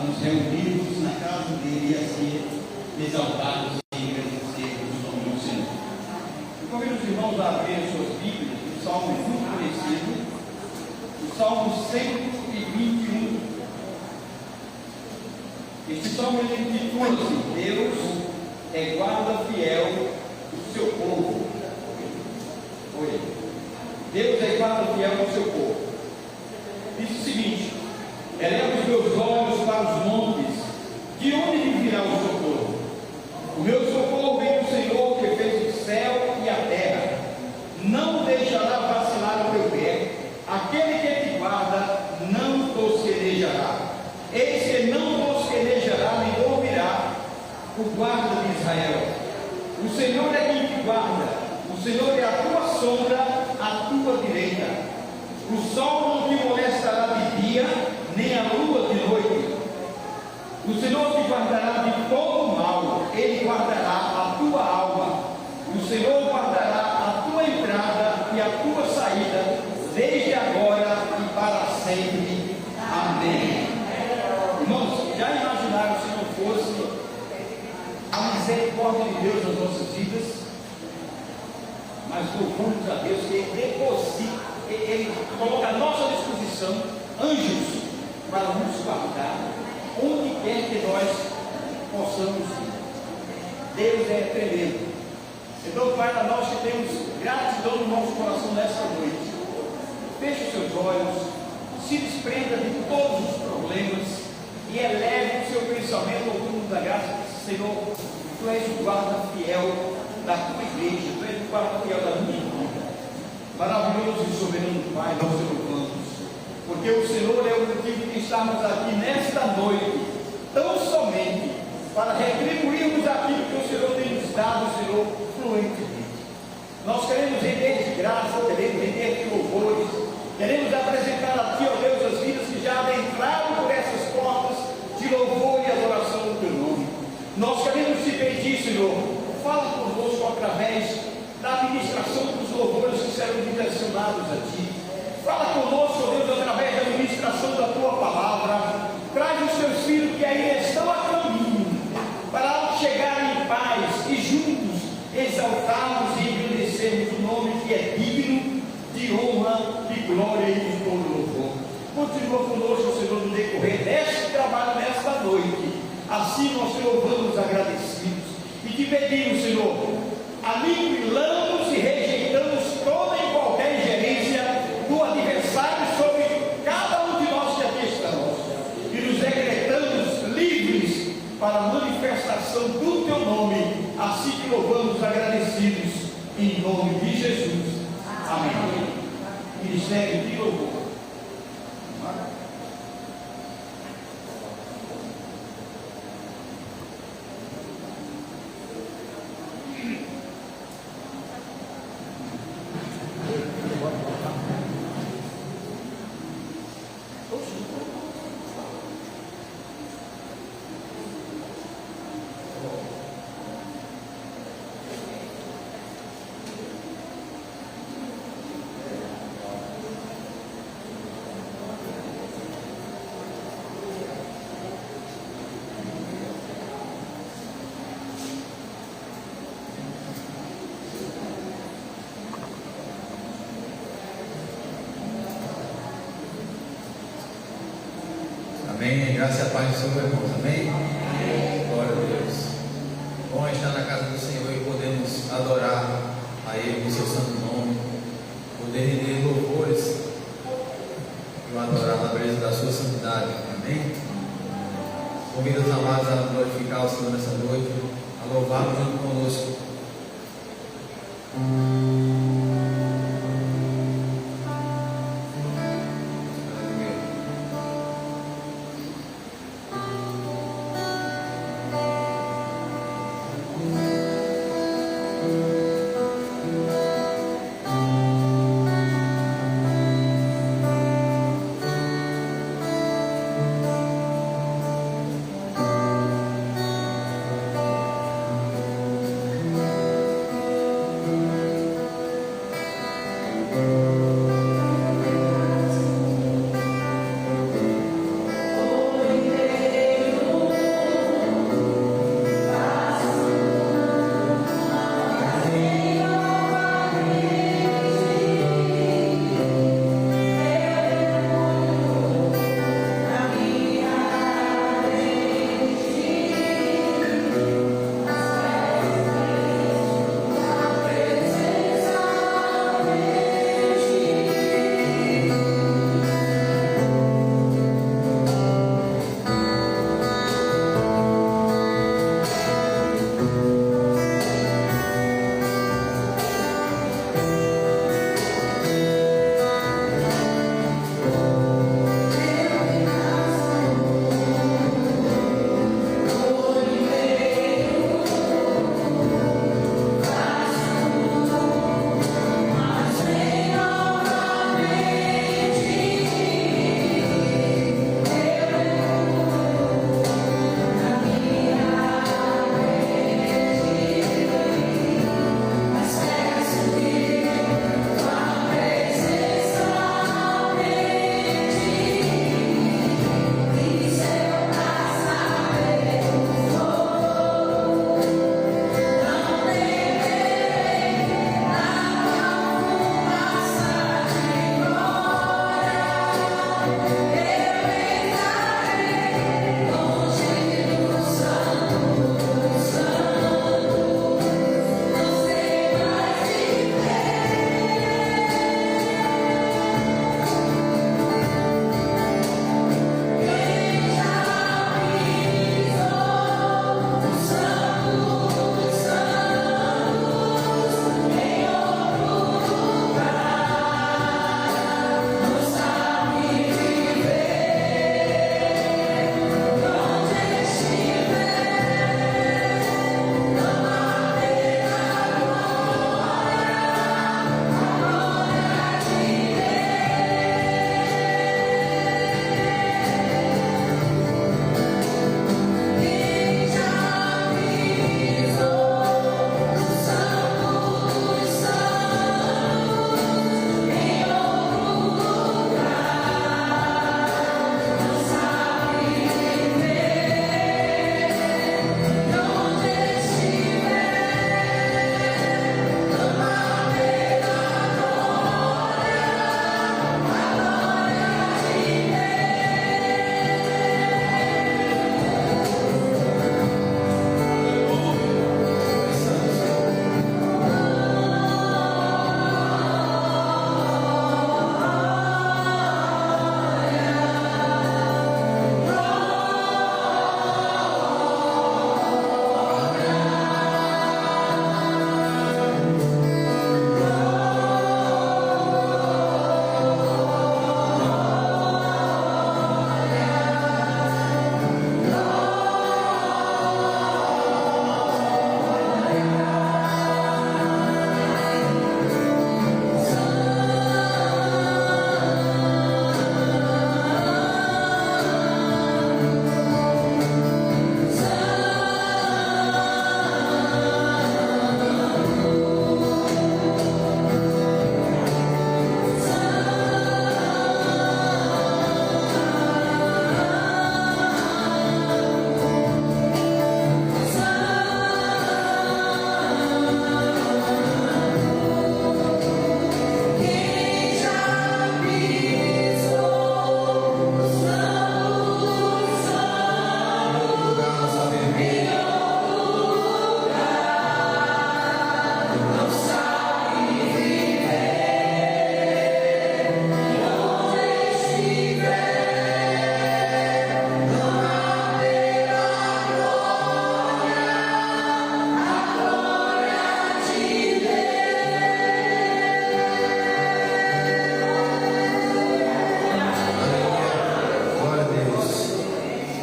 estamos reunidos na casa dele a ser exaltados e agradecer o nome do Senhor. Eu convido os irmãos a abrir suas Bíblias, o Salmo muito conhecido, o Salmo 121. Este salmo ele intitula-se: Deus é guarda fiel do seu povo. Oi. Deus é guarda fiel do seu povo. Diz o seguinte: eleva os meus olhos para os montes, de onde me virá o socorro? O meu socorro vem do Senhor, que fez o céu e a terra. Não deixará vacilar o teu pé, aquele que te guarda não tosquenejará. Eis que não tosquenejará nem dormirá o guarda de Israel. O Senhor é quem te guarda, o Senhor é a tua sombra, a tua direita. O sol não te molestará de dia, nem a lua de noite. O Senhor te guardará de todo mal, Ele guardará a tua alma. O Senhor guardará a tua entrada e a tua saída, desde agora e para sempre. Amém. Irmãos, já imaginaram se não fosse a misericórdia de Deus nas nossas vidas? Mas louvamos a Deus que Ele deposita, Ele coloca à nossa disposição anjos para nos guardar onde quer que nós possamos ir. Deus é tremendo. Então, Pai, nós que temos gratidão no nosso coração nessa noite, feche os seus olhos, se desprenda de todos os problemas e eleve o seu pensamento ao mundo da graça. Senhor, Tu és o guarda fiel da Tua igreja, Tu és o guarda fiel da minha vida. Maravilhoso e soberano Pai, nós te louvamos, porque o Senhor é o motivo de estarmos aqui nesta noite, tão somente para retribuirmos aquilo que o Senhor tem nos dado, Senhor, fluentemente. Nós queremos render de graça, queremos render de louvores, queremos apresentar a Ti, ó Deus, as vidas que já adentraram por essas portas de louvor e adoração do Teu nome. Nós queremos Te pedir, Senhor, fala conosco através da administração dos louvores que serão direcionados a Ti. Fala conosco, ó Deus, através da administração da Tua palavra. Traz os Teus filhos que ainda estão a caminho, para chegar em paz e juntos exaltarmos e engrandecermos o nome que é digno de honra, de glória e de todo louvor. Continua conosco, Senhor, no decorrer deste trabalho nesta noite. Assim nós Te louvamos agradecidos e Te pedimos, Senhor, aniquilamos e rejeitamos toda e qualquer ingerência do adversário sobre cada um de nós que aqui estamos, e nos decretamos livres para a manifestação do Teu nome. Assim que louvamos agradecidos em nome de Jesus. Amém. Ministério de louvor. Amém. Graça e a paz do Senhor, irmãos. Amém? Glória a Deus. Bom estar na casa do Senhor e podemos adorar a Ele no seu santo nome, poder render louvores e o adorar na beleza da sua santidade. Amém? Convido os amados a glorificar o Senhor nessa noite, a louvar junto conosco.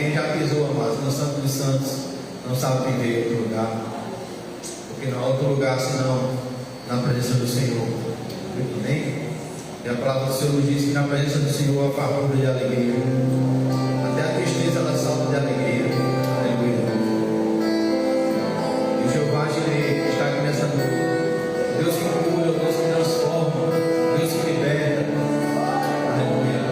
quem já pisou, amados, no Santo dos Santos, não sabe viver em outro lugar. Porque não há outro lugar senão na presença do Senhor. Amém? E a palavra do Senhor nos diz que na presença do Senhor há fartura de alegria. Até a tristeza ela salta de alegria. Aleluia. E o Jeová Jireh está aqui nessa noite. Deus que cura, Deus que transforma, Deus que liberta. Aleluia.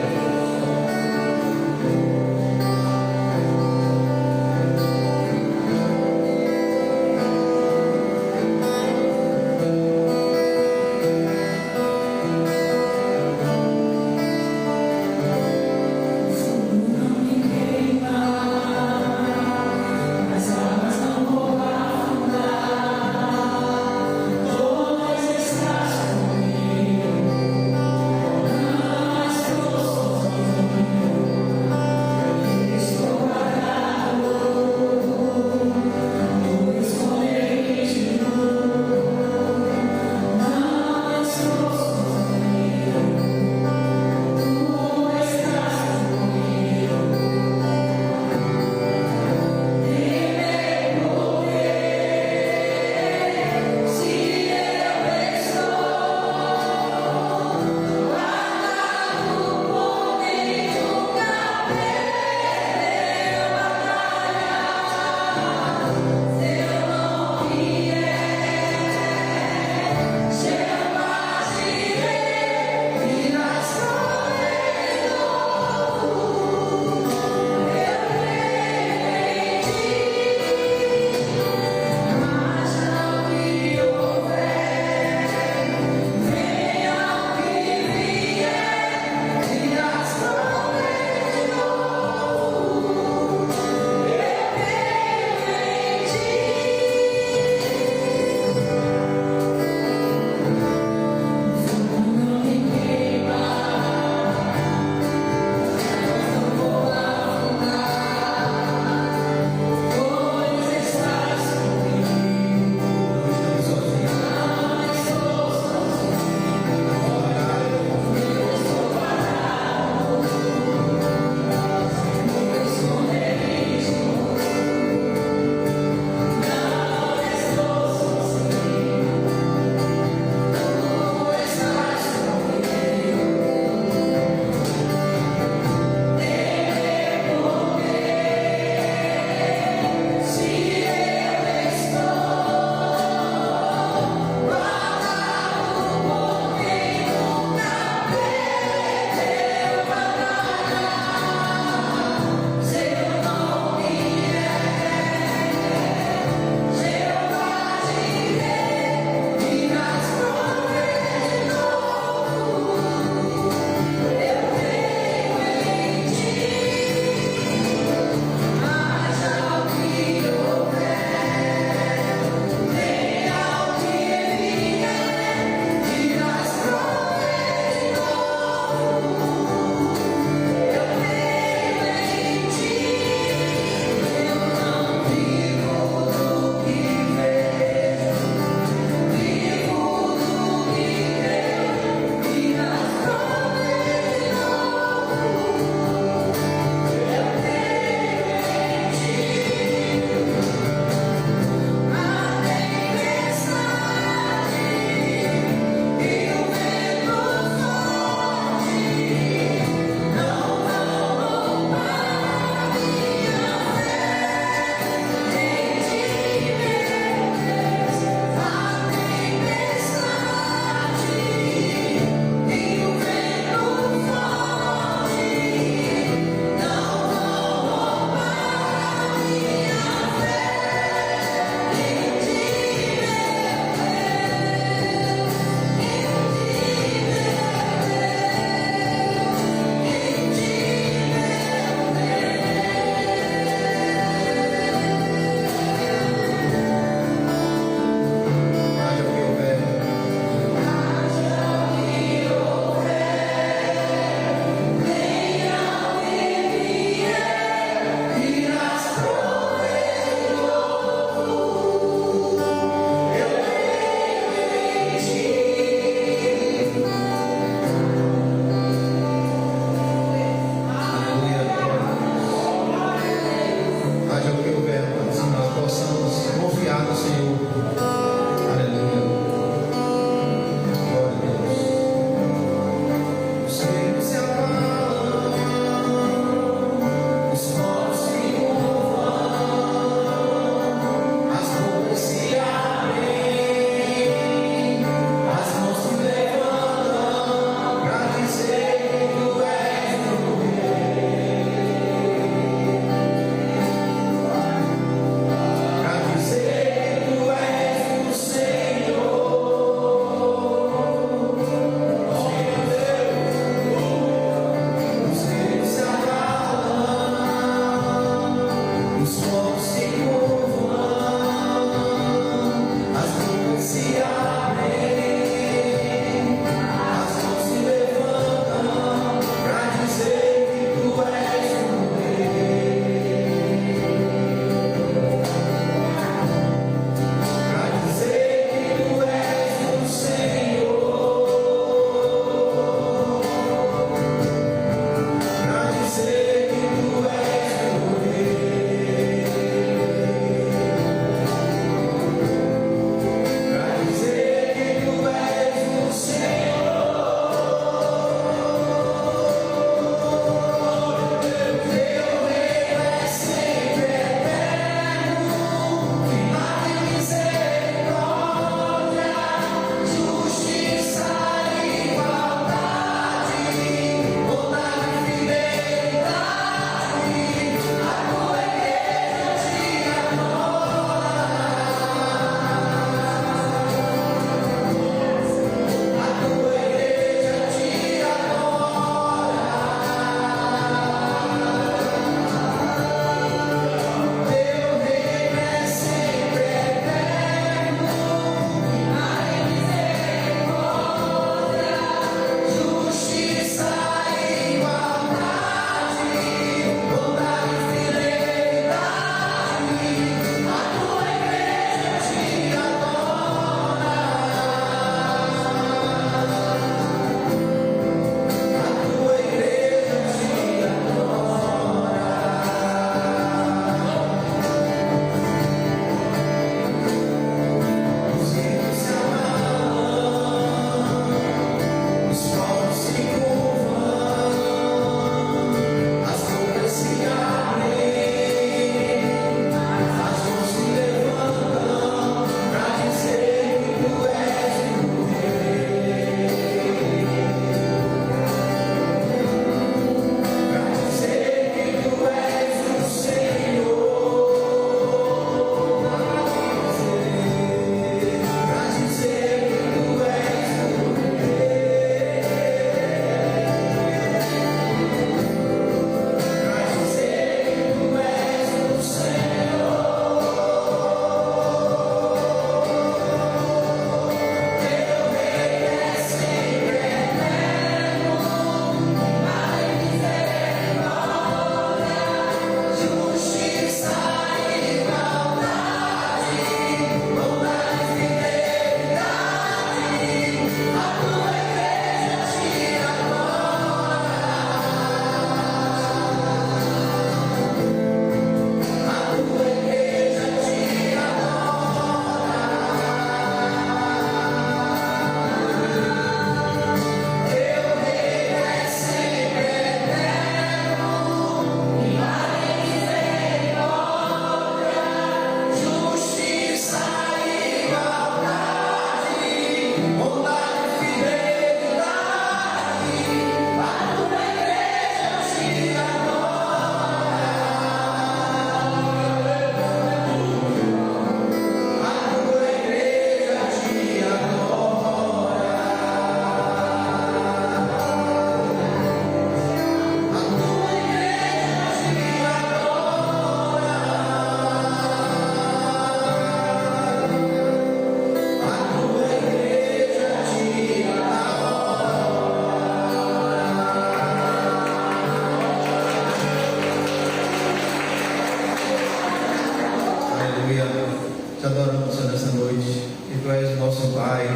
adoramos, Senhor, nessa noite, que Tu és o nosso Pai,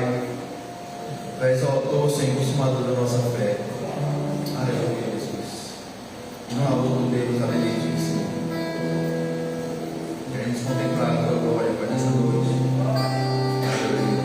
Tu és o autor, Senhor, consumador da nossa fé. Aleluia, Jesus. Não há outro Deus além de Ti, Senhor. Queremos contemplar a Tua glória, Pai, nessa noite. Aleluia.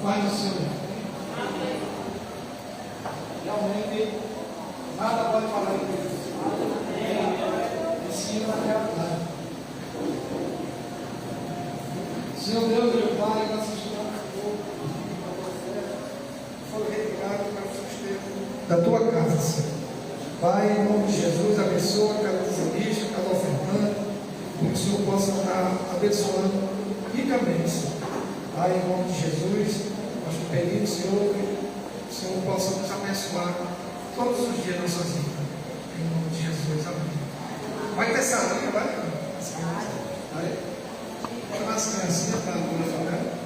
paz do Senhor. Realmente, nada pode falar de Deus. Ensina a realidade. Senhor Deus, meu Pai, nós estamos foi retirado para o sustento da tua casa, Senhor. Pai, em nome de Jesus, abençoa cada dizimista, cada ofertante, que o Senhor possa estar abençoando ricamente, Senhor. Pai, em nome de Jesus, nós te pedimos, Senhor, que o Senhor possa nos abençoar todos os dias da nossa vida. Em nome de Jesus, amém. Vai ter salinha, vai? Vai? Vai nas criancinhas para a dona Fabiana.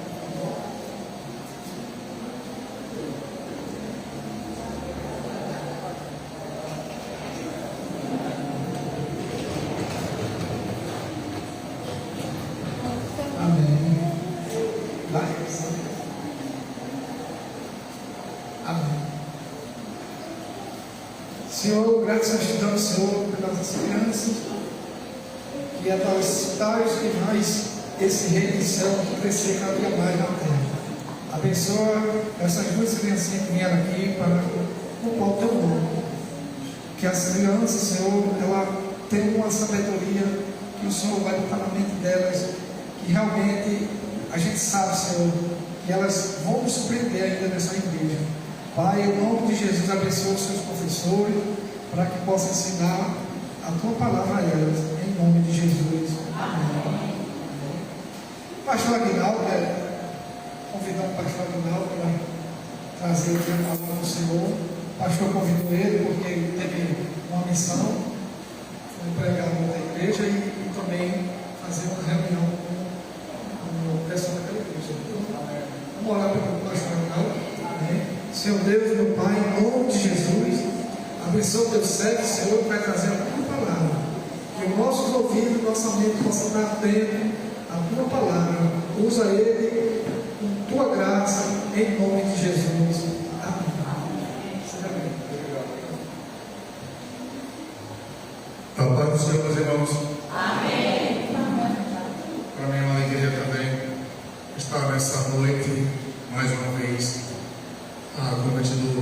Amém. Vai. Amém. Senhor, graças a Deus, te damos, Senhor, pelas crianças, que é tais que mais esse reino do céu crescer cada dia mais na terra. Abençoa essas duas criancinhas que vieram aqui para ocupar o teu nome. Que as crianças, Senhor, ela tem uma sabedoria que o Senhor vai botar na mente delas, que realmente a gente sabe, Senhor, que elas vão nos surpreender ainda nessa igreja. Pai, em nome de Jesus, abençoa os seus professores, para que possam ensinar a tua palavra a elas, em nome de Jesus. Amém. Pastor Aguinaldo, convidar o pastor Aguinaldo para trazer aqui a palavra do Senhor. O pastor convidou ele porque ele teve uma missão, foi pregar na igreja e também fazer uma reunião com o pessoal daquela igreja. Vamos orar pelo pastor Aguinaldo. Senhor Deus, meu Pai, em nome de Jesus, abençoa o teu servo, Senhor, que vai trazer a tua palavra. Que os nossos ouvidos, nossa mente possa estar atento à tua palavra. Usa ele com tua graça, em nome de Jesus. Amém. Seja bem. A paz do Senhor, meus irmãos. Amém. Para mim é uma alegria também estar nessa noite, mais uma vez, a convite do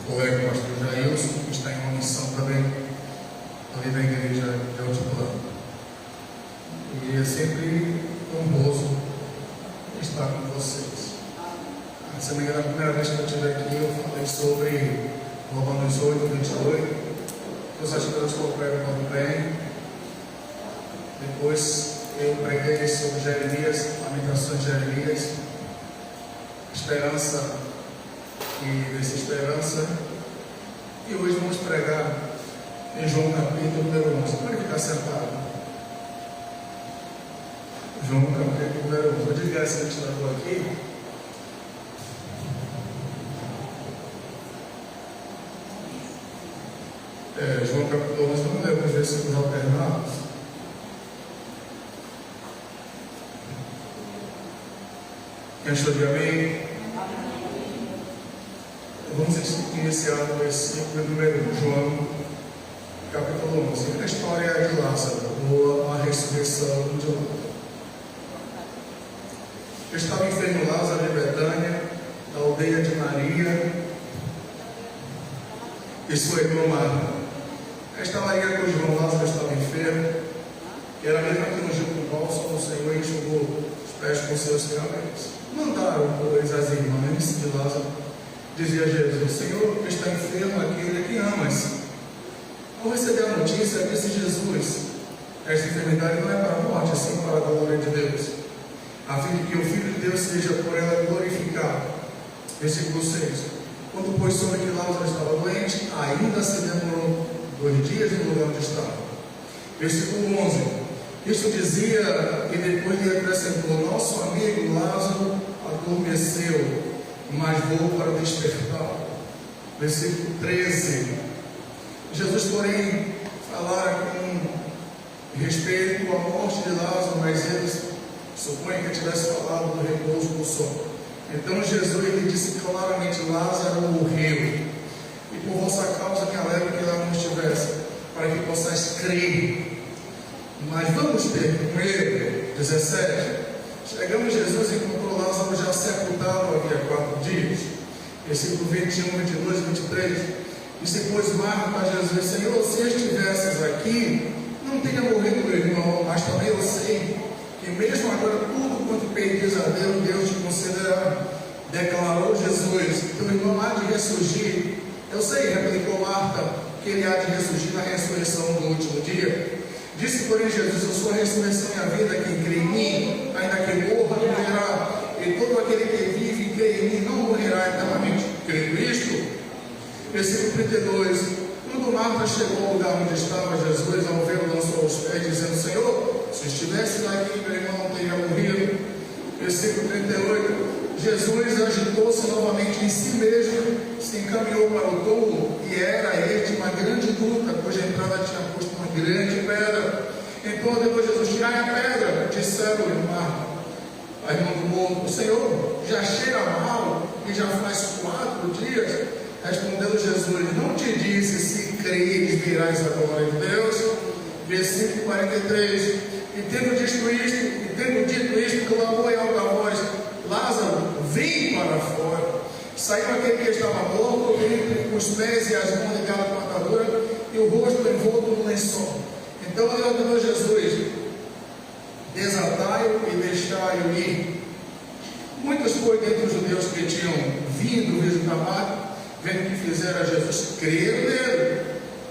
colega pastor Jailson, que está em uma missão também ali na igreja de Altiplano. E é sempre honroso estar com vocês. Se não me engano, a primeira vez que eu estive aqui, eu falei sobre Romanos 8, 28. Deus acha que eu estou pregando bem. Depois eu preguei sobre Jeremias, Lamentações de Jeremias, esperança e desesperança. E hoje vamos pregar em João capítulo número 11. Pode ficar sentado. João capítulo número 11. Vou desligar esse ventilador aqui. João capítulo 11, vamos ler alguns versículos alternados. Quem achou de amém? Vamos iniciar no versículo número 1, João capítulo 11. A história de Lázaro, ou a ressurreição de Lázaro. Estava enfermo Lázaro em Betânia, da aldeia de Maria e sua irmã Marta. Esta Maria cujo irmão Lázaro estava enfermo, e era a mesma que ungiu com bálsamo o Senhor e enxugou os pés com seus cabelos. Mandaram, pois, as irmãs de Lázaro, dizia Jesus: Senhor, que está enfermo aquele que amas. Ao receber a notícia, disse Jesus: esta enfermidade não é para a morte, sim para a glória de Deus, a fim de que o Filho de Deus seja por ela glorificado. Versículo 6. Quando, pois, soube que Lázaro estava doente, ainda se demorou 2 dias no lugar onde estava. Versículo 11. Isto dizia, e depois lhe acrescentou: nosso amigo Lázaro adormeceu, mas vou para despertar. Versículo 13. Jesus, porém, falara com respeito à morte de Lázaro, mas eles supõem que tivesse falado do repouso do sono. Então Jesus lhe disse claramente: Lázaro morreu, e por vossa causa me alegro que lá não estivesse, para que possais crer. Mas vamos ter com ele. 17. Chegamos, Jesus encontrou encontrou Lázaro já sepultado havia 4 dias. Versículo 21, 22 e 23. Disse, pois Marta a Jesus, Senhor, se estivesses aqui, não teria morrido meu irmão, mas também eu sei que mesmo agora tudo quanto pedis a Deus, Deus te concederá. Declarou Jesus, teu irmão há de ressurgir. Eu sei, replicou Marta, que ele há de ressurgir na ressurreição do último dia. Disse, porém, Jesus, eu sou a ressurreição e a vida, quem crê em mim, ainda que morra, morrerá. E todo aquele que vive e crê em mim não morrerá eternamente. Crendo isto? Versículo 32. Quando Marta chegou ao lugar onde estava Jesus, ao vê-lo, lançou aos pés, dizendo, Senhor, se estivesse aqui, meu irmão não teria morrido. Versículo 38. Jesus agitou-se novamente em si mesmo, se encaminhou para o túmulo, e era este uma grande luta, cuja entrada tinha posto uma grande pedra. Então depois Jesus, tirai a pedra, disseram-lhe Marta, a irmã do morto, Senhor, já cheira mal, e já faz 4 dias. Respondeu Jesus, não te disse, se creres verás a glória de Deus. Versículo 43. E tendo dito isto, clamou em alta voz, Lázaro, vem para fora. Saiu aquele que estava morto, com os pés e as mãos ligadas com a atadura, e o rosto envolto no lençol. Então ordenou Jesus, desatai-o e deixai-o ir. Muitos, pois, dentre os judeus que tinham vindo visitar Marta, vendo o que fizera Jesus, creram nele.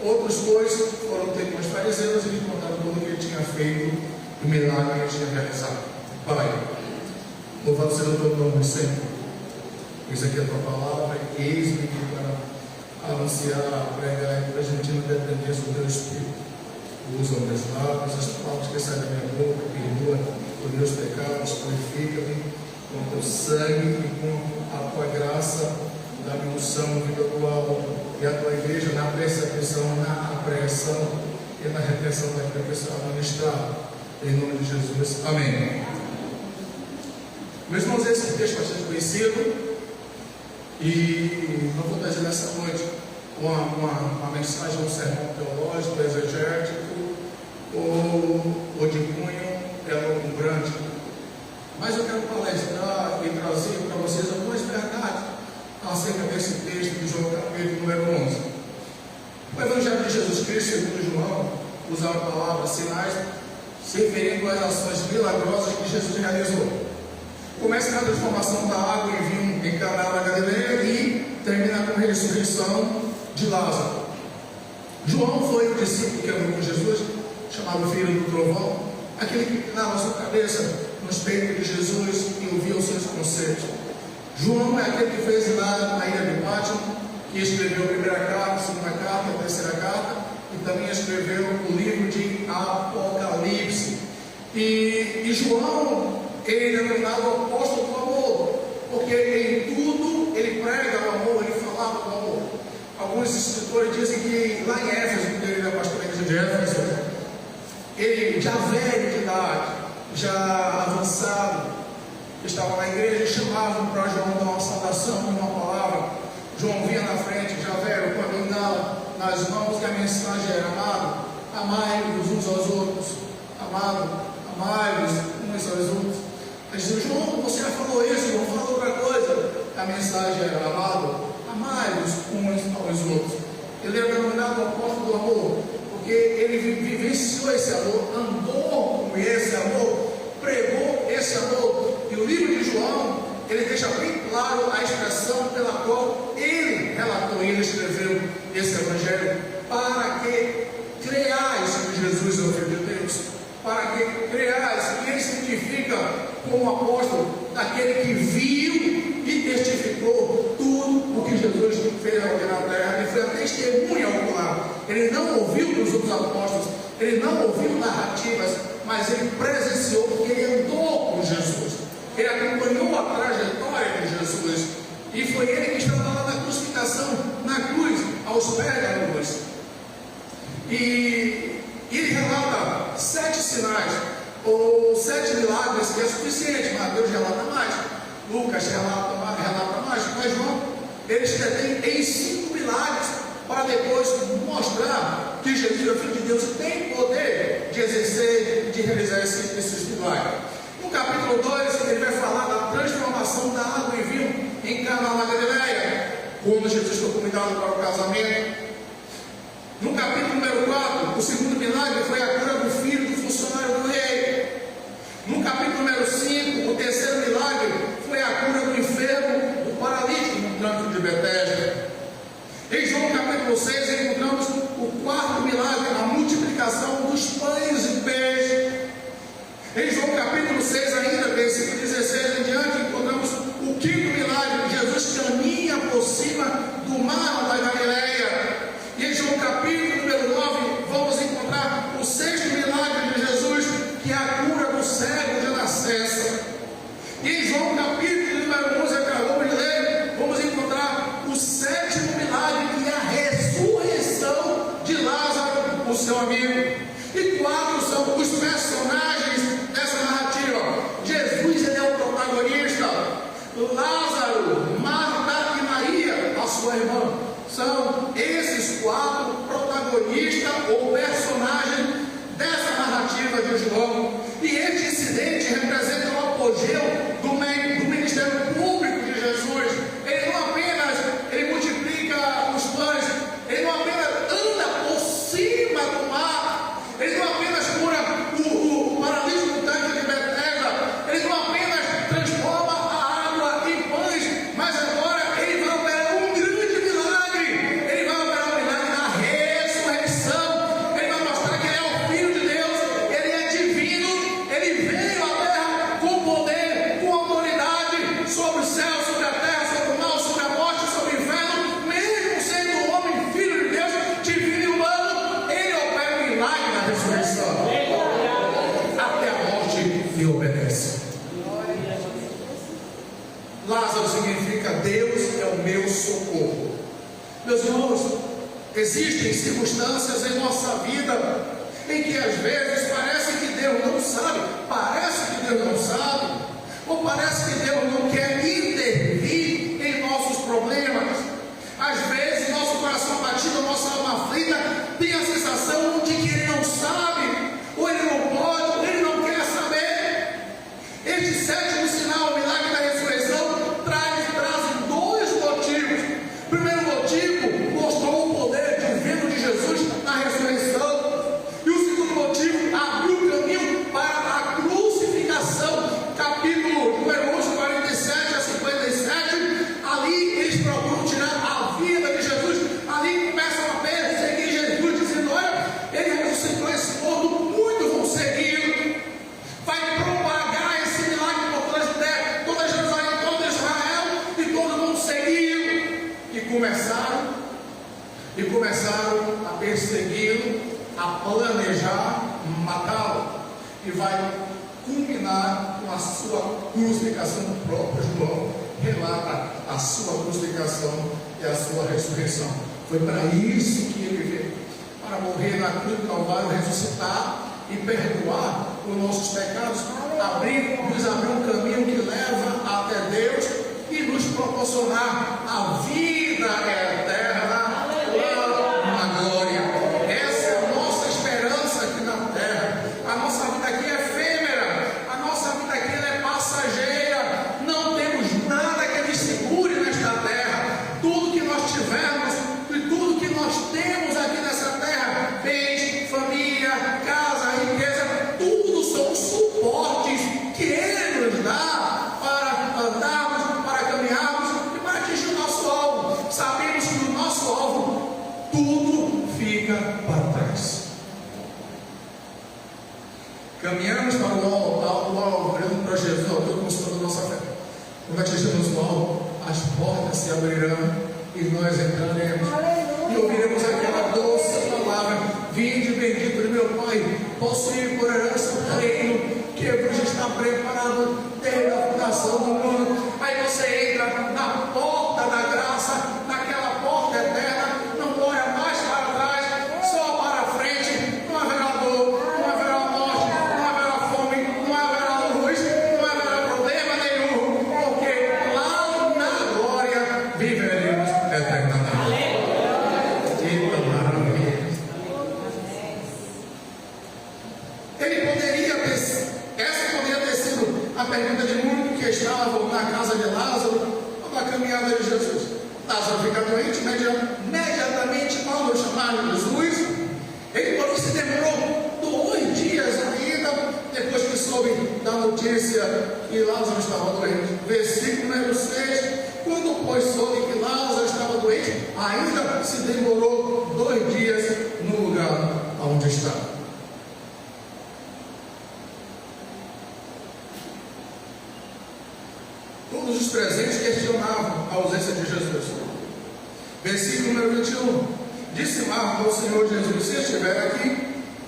Outros, pois, foram ter com os fariseus e lhe contaram tudo o que ele tinha feito, o milagre que ele tinha realizado. Pai, louvado seja o teu nome, Senhor. Eis aqui a tua palavra, eis-me aqui para anunciar, pregar e transmitir na dependência do teu Espírito. Usa os meus lábios, as palavras que saem da minha boca, perdoa os meus pecados, purifica-me com o teu sangue e com a tua graça, da unção individual e a tua igreja na percepção, na apreensão e na retenção daquilo que será ministrado. Em nome de Jesus. Amém. Meus irmãos, esse texto é bastante conhecido e não vou trazer nessa noite uma mensagem, um sermão teológico, exegético ou de cunho elucubrante, mas eu quero palestrar e trazer para vocês algumas verdades acerca desse texto de João capítulo número 11. O Evangelho de Jesus Cristo, segundo João, usa a palavra sinais, se referindo às ações milagrosas que Jesus realizou. Começa na transformação da água em vinho em Caná da Galileia e termina com a ressurreição de Lázaro. João foi o discípulo que andou com Jesus, chamado Filho do Trovão, aquele que inclinava sua cabeça nos peitos de Jesus e ouvia os seus conselhos. João é aquele que fez lá na ilha de Pátimo, que escreveu a primeira carta, a segunda carta, a terceira carta, e também escreveu o livro de Apocalipse. E João, ele é denominado o apóstolo do amor, porque em tudo ele prega o amor, ele falava do amor. Alguns escritores dizem que lá em Éfeso, quando ele era pastor da igreja de Éfeso, ele já velho de idade, já avançado, estava na igreja e chamavam para João dar uma saudação, uma palavra. João vinha na frente, já velho, com a bengala nas mãos, e a mensagem era: amado, amai-vos uns aos outros, amado, amai-vos uns aos outros. Mas João, você já falou isso, João falou outra coisa. A mensagem era: amado, amai-vos uns aos outros. Ele era denominado o apóstolo do amor, porque ele vivenciou esse amor, andou com esse amor, pregou esse amor. E o livro de João, ele deixa bem claro a expressão pela qual ele relatou e ele escreveu esse evangelho: para que creais que Jesus é o Filho de Deus, para que creais. E ele se identifica como apóstolo daquele que viu e testificou tudo o que Jesus fez aqui na terra. Ele foi a testemunha ocular. Ele não ouviu dos outros apóstolos, ele não ouviu narrativas, mas ele presenciou, porque ele andou com Jesus. Ele acompanhou a trajetória de Jesus, e foi ele que estava lá na crucificação, na cruz, aos pés da cruz. E ele relata 7 sinais, ou 7 milagres, que é suficiente. Mateus relata mais, Lucas relata mais, mas João, eles detêm em 5 milagres, para depois mostrar que Jesus é o Filho de Deus e tem poder de exercer, de realizar esses milagres. No capítulo 2, ele vai falar da transformação Lázaro para o casamento. No capítulo número 4, o segundo milagre foi a cura do filho do funcionário do rei. No capítulo número 5, o terceiro milagre foi a cura do enfermo, do paralítico no tanque de Betesda. Em João capítulo 6 encontramos o quarto milagre, a multiplicação dos pães e peixes. Em João capítulo 6 ainda, versículo 16 em diante, encontramos o quinto milagre, Jesus caminha por cima do mar da Galileia. E em João capítulo número 9, vamos encontrar o sexto milagre de Jesus, que é a cura do cego de nascença. E em João capítulo número 11, acabamos de ler, vamos encontrar o sétimo milagre, que é a ressurreição de Lázaro, o seu amigo. E quatro são os personagens dessa narrativa. Jesus, ele é o protagonista. Lázaro, Marta e Maria, a sua irmã, são esses quatro protagonistas ou personagens dessa narrativa de João. E este incidente representa o apogeu do ministério público de Jesus. Ele não apenas multiplica os pães, ele não apenas anda por cima do mar, ele não apenas cura o paralítico do tanque de Betesda, ele não apenas transforma a água em pães, mas agora ele vai operar um grande milagre. Ele vai operar o milagre da ressurreição. Ele vai mostrar que ele é o Filho de Deus, ele é divino, ele veio à terra com poder, com autoridade sobre o céu, sobre a terra, sobre o mal, sobre a morte, sobre o inferno. Mesmo sendo um homem, Filho de Deus, divino e humano, ele opera o milagre da ressurreição. Até a morte lhe obedece. Lázaro significa Deus é o meu socorro. Meus irmãos, existem circunstâncias em nossa vida em que às vezes parece que Deus não sabe, ou parece que Deus não quer intervir em nossos problemas. Às vezes nosso coração batido, nossa alma aflita, tem a sensação de que Ele não sabe, ou Ele não pode, ou Ele não quer saber. Este sétimo sinal, o milagre da ressurreição, trazem dois motivos. Primeiro motivo, mostrou o poder divino de Jesus na ressurreição. E o segundo motivo, abriu o caminho para a crucificação. Capítulo número 11, 47 a 57. Ali eles procuram tirar a vida de Jesus. Ali começam a perseguir Jesus, dizendo: olha, ele ressuscitou esse morto, muitos vão seguir. Vai propagar esse milagre por toda Jerusalém, todo Israel, e todos vão seguir. E começaram a persegui-lo, a planejar matá-lo. E vai culminar com a sua crucificação. O próprio João relata a sua crucificação e a sua ressurreição. Foi para isso que ele veio, para morrer na cruz do Calvário, ressuscitar e perdoar os nossos pecados, nos abrir um caminho que leva até Deus e nos proporcionar a vida eterna lá na glória. Essa é a nossa esperança aqui na terra. A nossa vida aqui é efêmera, a nossa vida aqui é passageira. Não temos nada que nos segure nesta terra. Tudo que nós tivermos e tudo que nós temos aqui nessa terra, bens, família, casa, riqueza, tudo são suportes que Ele nos dá para andarmos, para caminharmos e para atingir o nosso alvo. Sabemos que o nosso alvo, tudo fica para trás. Caminhamos para o alvo, olhando para Jesus, autor e consumador da nossa fé. Quando atingirmos o alvo, as portas se abrirão e nós entraremos. E ouviremos aquela doce palavra: vinde bendito de meu Pai, possuir por herança o reino que vos está preparado desde a fundação do mundo. Aí você entra na porta da graça, naquela porta eterna, não olha mais para trás, só para frente. Não haverá dor, não haverá morte, não haverá fome, não haverá luz, não haverá problema nenhum, porque lá na glória viveremos eternamente. Essa poderia ter sido a pergunta de muitos que estavam na casa de Lázaro, ou na caminhada de Jesus. Lázaro fica doente, imediatamente ao chamar Jesus, ele porém se demorou 2 dias ainda, depois que soube da notícia que Lázaro estava doente. Versículo número 6, quando pois soube que Lázaro estava doente, ainda se demorou 2 dias no lugar onde estava. Todos os presentes questionavam a ausência de Jesus. Versículo número 21. Disse Marta ao Senhor Jesus: se estiver aqui,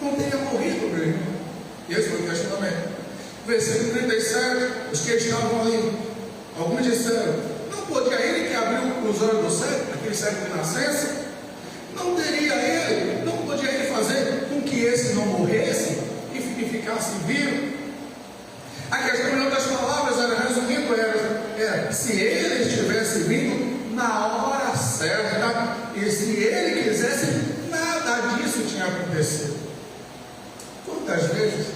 não teria morrido meu irmão. E esse foi o questionamento. Versículo 37. Os que estavam ali, alguns disseram: não podia ele que abriu os olhos do cego, aquele cego de nascença? Não teria ele, não podia ele fazer com que esse não morresse e ficasse vivo? A questão, em outras palavras, resumindo, era se ele estivesse vindo na hora certa, e se ele quisesse, nada disso tinha acontecido. Quantas vezes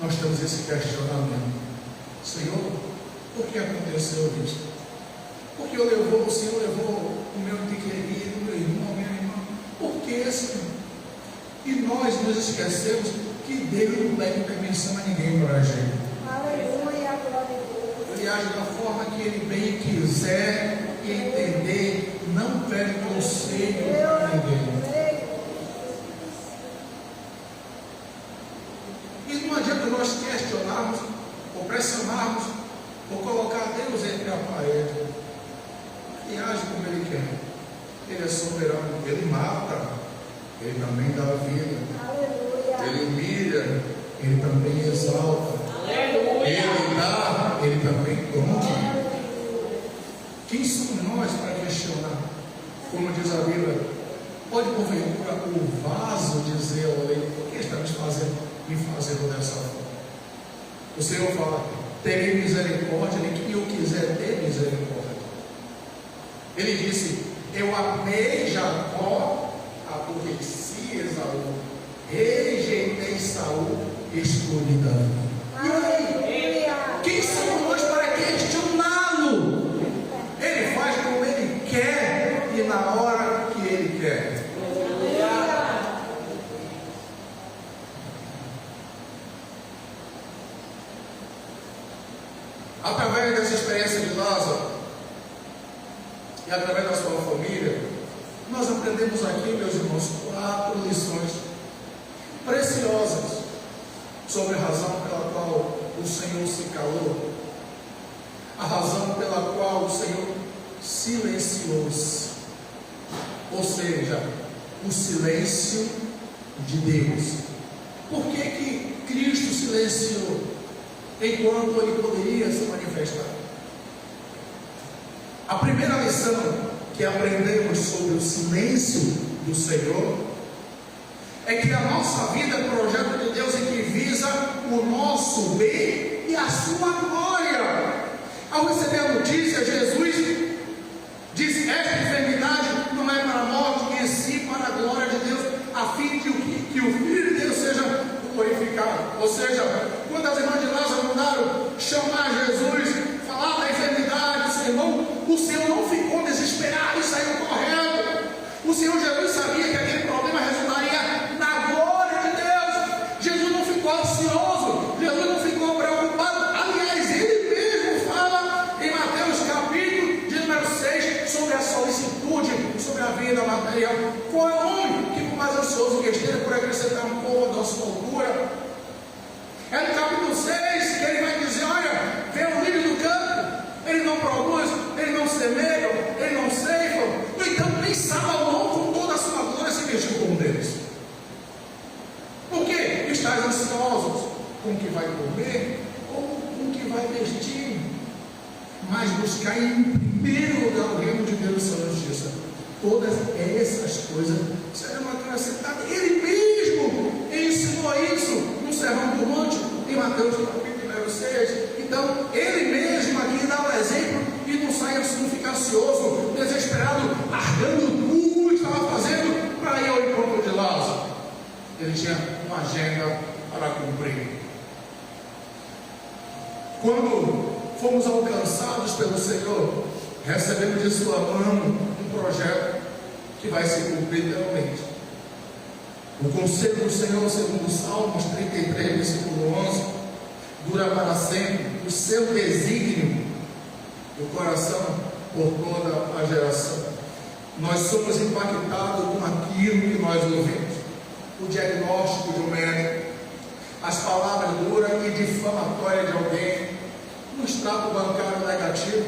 nós temos esse questionamento: Senhor, por que aconteceu isso? Por que o Senhor levou o meu querido, o meu irmão, minha irmã? Por que, Senhor? E nós nos esquecemos que Deus não pede permissão a ninguém para agir. Aleluia, glória a Deus. Ele age da forma que ele bem quiser e entender, não pede conselho para ninguém. E não adianta nós questionarmos, ou pressionarmos, ou colocar Deus entre a parede. Ele age como ele quer. Ele é soberano, ele mata, ele também dá vida. Aleluia. Ele humilha, ele também exalta. Aleluia. Ele dá, ele também toma. Quem somos nós para questionar? Como diz a Bíblia, pode porventura o vaso dizer ao leito: por que está me fazendo dessa forma? O Senhor fala: terei misericórdia de quem eu quiser ter misericórdia. Ele disse: eu amei Jacó, aborreci Esaú, rejeitei Saul, escolhi Davi. E aí, quem somos nós para questioná-lo? Ele faz como ele quer e na hora que ele quer. Através dessa experiência de Lázaro e através da sua família, nós aprendemos aqui, meus irmãos, 4 lições preciosas sobre a razão pela qual o Senhor se calou, a razão pela qual o Senhor silenciou-se, ou seja, o silêncio de Deus. Por que Cristo silenciou enquanto ele poderia se manifestar? A primeira lição que aprendemos sobre o silêncio do Senhor é que a nossa vida é projeto de Deus e que visa o nosso bem e a sua glória. Ao receber a notícia, Jesus disse: esta enfermidade não é para a morte, e sim para a glória de Deus, a fim de que o Filho de Deus seja glorificado. Ou seja, quando as irmãs de Lázaro mandaram chamar Jesus, falar da enfermidade do seu irmão, o Senhor não ficou desesperado e saiu correndo. O Senhor Jesus sabia que aquele problema resultaria na glória de Deus. Jesus não ficou ansioso, Jesus não ficou preocupado. Aliás, ele mesmo fala em Mateus capítulo de número 6 sobre a solicitude, sobre a vida material. Qual é o homem que por mais ansioso que esteja por acrescentar um pouco da sua altura? É no capítulo 6 que ele vai dizer: olha, vem o lírio do campo, ele não produz, ele não semeia, ele não ceifa, no entanto nem Salomão com toda a sua glória se vestiu como deles. Por quê? Estás ansiosos com o que vai comer ou com o que vai vestir? Mas buscar em primeiro lugar o reino de Deus e sua justiça. Todas essas coisas serão acrescentadas. Ele mesmo ensinou isso no Sermão do Monte, em Mateus capítulo número 6. Então, ele mesmo aqui dá o exemplo e não sai assim, não fica ansioso, desesperado, largando tudo que estava fazendo para ir ao encontro de Lázaro. Ele tinha uma agenda para cumprir. Quando fomos alcançados pelo Senhor, recebemos de sua mão um projeto que vai se cumprir literalmente. O conselho do Senhor, segundo Salmos 33, versículo 11, dura para sempre, o seu desígnio do coração por toda a geração. Nós somos impactados com aquilo que nós ouvimos, o diagnóstico de um médico, as palavras duras e difamatórias de alguém, um extrato bancário negativo,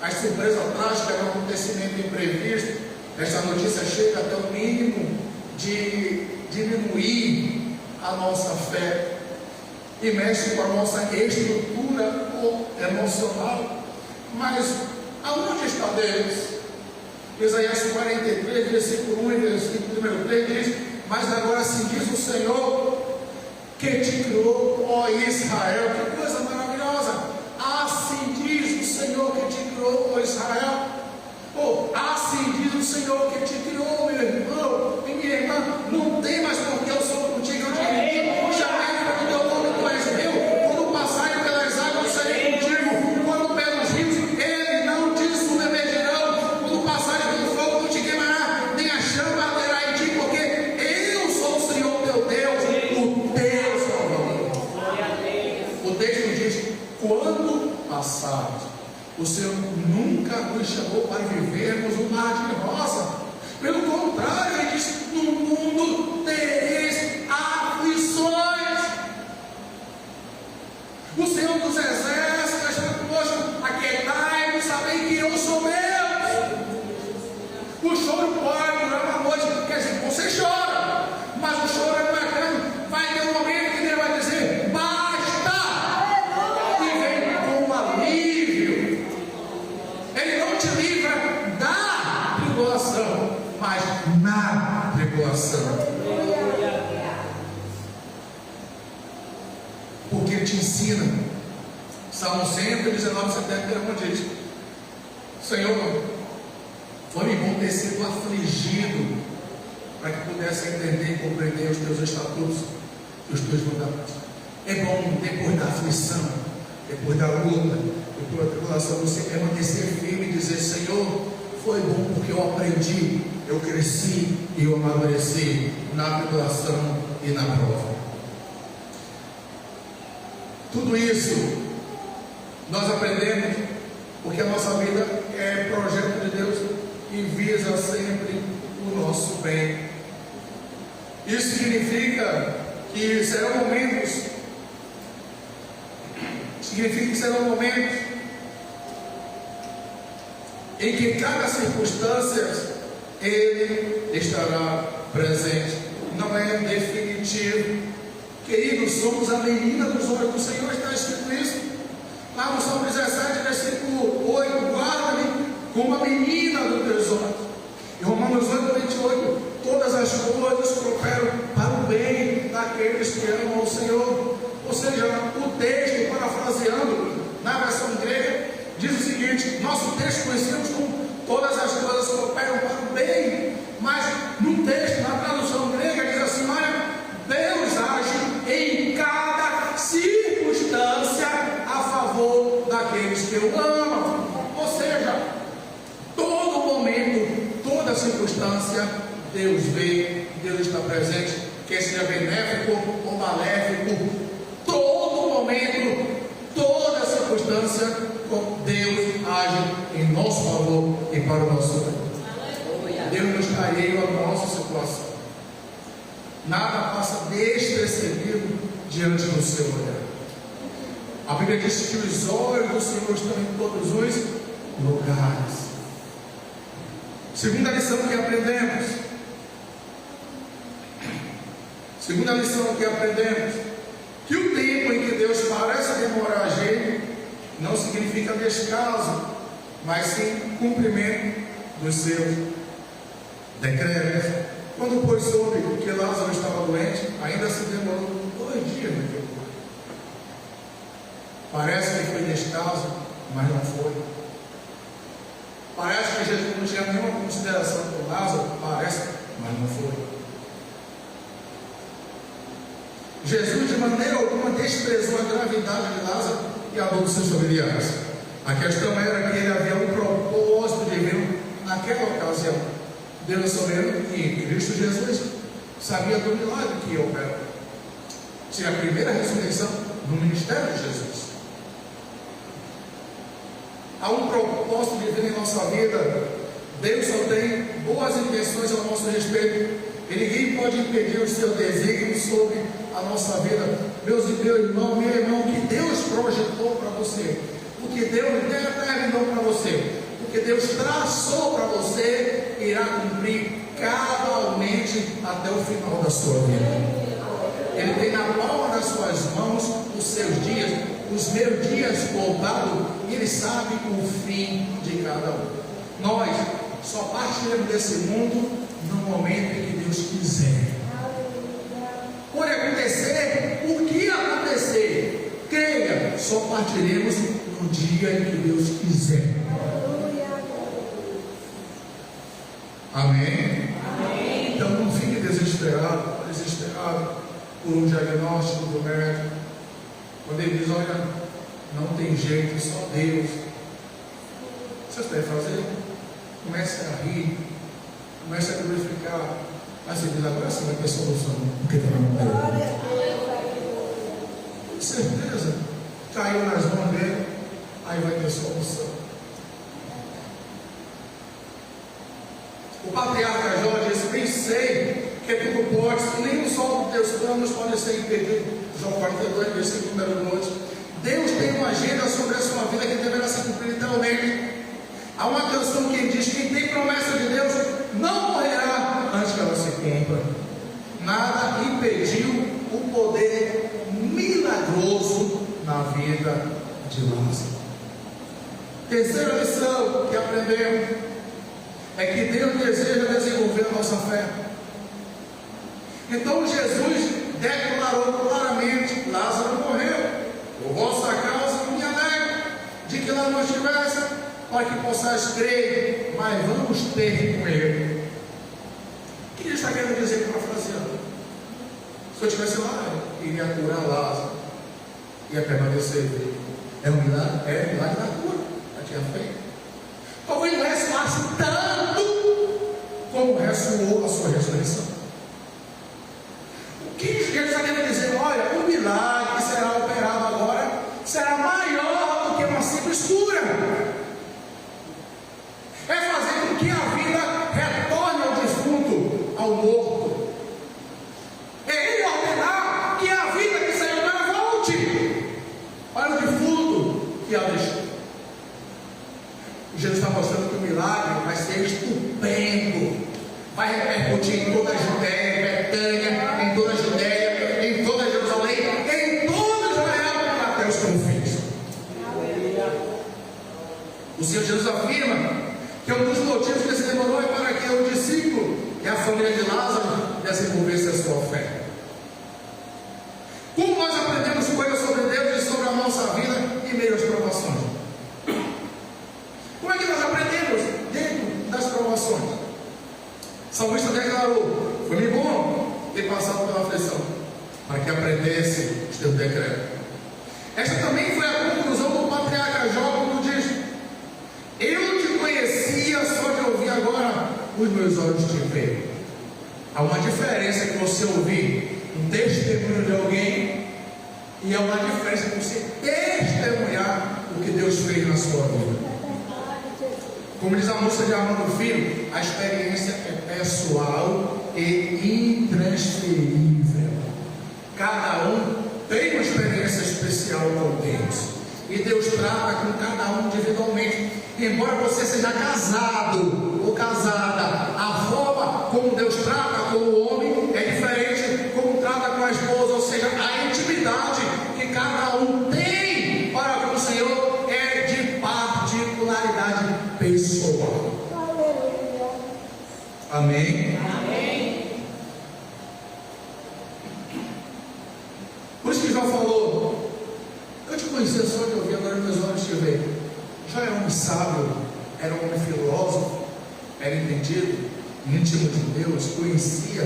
as surpresas trágicas de um acontecimento imprevisto. Esta notícia chega até o mínimo de diminuir a nossa fé e mexe com a nossa estrutura emocional. Mas aonde está Deus? Isaías 43, versículo 1 e versículo número 3 diz: mas agora assim diz o Senhor que te criou, ó Israel. Que coisa maravilhosa! Assim diz o Senhor que te criou, ó Israel. Assim diz o Senhor que te criou, meu irmão e minha irmã. Não tem mais porque eu sou contigo, eu te digo. Jamais porque o teu nome tu és meu. Quando passarem pelas águas, eu serei contigo. Quando pelos rios, ele não te submergirão. Quando passares pelo fogo, não te queimará, nem a chama arderá em ti, porque eu sou o Senhor teu Deus, o teu Salvador. O texto diz: quando passares. O Senhor nunca nos chamou para vivermos um mar de rosa. Pelo contrário, Ele diz: no mundo tereis aflições. O Senhor dos exércitos está conosco. Aquietai-vos, sabei que eu sou Deus. O choro pode durar uma noite, quer dizer, você chora, mas o choro é bacana. Vai ter um momento que Ele vai dizer: basta, e vem com alívio. Ele não te livra da tribulação, mas na tribulação. Porque Ele te ensina. Salmo 119, 71 diz: Senhor, foi-me bom ter sido afligido, para que pudesse entender e compreender os teus estatutos e os teus mandamentos. É bom, depois da aflição, depois da luta, depois da tribulação, você permanecer firme e dizer: Senhor, foi bom porque eu aprendi, eu cresci e eu amadureci na tribulação e na prova. Tudo isso nós aprendemos porque a nossa vida é projeto de Deus e visa sempre o nosso bem. Isso significa que serão momentos em que cada circunstância Ele estará presente. Não é definitivo. Queridos, somos a menina dos olhos do Senhor, está escrito isso lá no Salmo 17, versículo 8: guarda-me como a menina dos teus olhos. Em Romanos 8, 28, todas as coisas cooperam para o bem daqueles que amam o Senhor. Ou seja, o texto, parafraseando na versão grega, diz o seguinte: nosso texto conhecemos como todas as coisas cooperam para o bem, mas no texto, na tradução grega, diz assim: olha, Deus age em cada circunstância a favor daqueles que o amam. Ou seja, todo momento, toda circunstância, Deus vê, Deus está presente, quer seja benéfico ou maléfico, todo momento, toda circunstância, Deus age em nosso favor e para o nosso bem. Deus não está alheio à nossa situação. Nada passa despercebido diante do seu olhar. A Bíblia diz que os olhos do Senhor estão em todos os lugares. Segunda lição que aprendemos. Que o tempo em que Deus parece demorar a agir não significa descaso, mas sim cumprimento dos seus decretos. Quando pois soube que Lázaro estava doente, ainda se demorou 2 dias no tempo. Parece que foi descaso, mas não foi. Parece que Jesus não tinha nenhuma consideração por Lázaro, parece, mas não foi. Jesus de maneira alguma desprezou a gravidade de Lázaro e a dor dos seus familiares. A questão era que ele havia um propósito divino naquela ocasião. Deus é soberano e Cristo Jesus sabia do milagre que ia operar. Seria a primeira ressurreição no ministério de Jesus. Há um propósito divino em nossa vida. Deus só tem boas intenções ao nosso respeito, e ninguém pode impedir os seus desígnios sobre a nossa vida. Meu irmão, o que Deus projetou para você, o que Deus determinou para você, o que Deus traçou para você, irá cumprir cabalmente até o final da sua vida. Ele tem na palma das suas mãos os seus dias, os meus dias contados, e Ele sabe o fim de cada um. Nós só partiremos desse mundo no momento em que Deus quiser. Pode acontecer o que acontecer, creia, só partiremos no dia em que Deus quiser. Amém? Amém. Então não fique desesperado por um diagnóstico do médico, quando ele diz: olha, não tem jeito, só Deus. Você deve fazer? Comece a rir, comece a glorificar. Mas você diz: agora você vai ter solução. Porque com certeza, caiu nas mãos dele, aí vai ter solução. O patriarca Jó disse: bem sei que tudo pode, e nenhum só dos teus planos pode ser impedido. Jó 42, versículo número 2. Deus tem uma agenda sobre a sua vida que deverá ser cumprida literalmente. Há uma canção que diz: quem tem promessa de Deus não morrerá antes que ela se cumpra. Nada impediu o poder milagroso na vida de Lázaro. Terceira lição que aprendemos é que Deus deseja desenvolver a nossa fé. Então Jesus declarou claramente: Lázaro morreu, por vossa causa me alegro de que lá não estivesse, para que possais crer, mas vamos ter com ele. O que ele está querendo dizer, parafraseando? Se eu estivesse lá, eu iria curar Lázaro, ia permanecer vivo. É um milagre? É um milagre da cura. Já tinha feito. Talvez não ressoasse tanto como ressoou a sua ressurreição. O que ele está querendo dizer? Olha, o milagre que será operado agora será maior do que uma simples cura. É fazer com que a vida retorne ao defunto, ao morto. É Ele ordenar que a vida que saiu dela volte para o defunto que a deixou. Jesus está mostrando que o milagre vai ser estupendo, vai repercutir em toda a Judéia, Betânia, em toda a Judéia, em toda Jerusalém, em toda Israel, até os confins. O Senhor Jesus afirma que um dos motivos que se demorou é para que o discípulo e a família de Lázaro desenvolvessem a sua fé. Como nós aprendemos coisas sobre Deus e sobre a nossa vida em meio às provações? Como é que nós aprendemos? Dentro das provações. O salmista declarou: foi-me bom ter passado pela aflição, para que aprendesse os teus decretos. Esta também foi a conclusão do patriarca Jó, quando diz: eu te conhecia só de ouvir, agora os meus olhos te veem. Há uma diferença que você ouvir um testemunho de alguém, e há uma diferença que você testemunhar o que Deus fez na sua vida. Como diz a música de Armando Filho, a experiência é pessoal e intransferível. Cada um tem uma experiência especial com Deus, e Deus trata com cada um individualmente. Embora você seja casado ou casada, a forma como Deus trata com o homem é diferente como trata com a esposa. Ou seja, a intimidade que cada um tem para com o Senhor é de particularidade pessoal. Amém? Amém. Por isso que Jó falou: eu te conhecia só de ouvir, agora meus olhos te veem. Jó era um homem sábio, era um homem filósofo, era entendido, íntimo de Deus, conhecia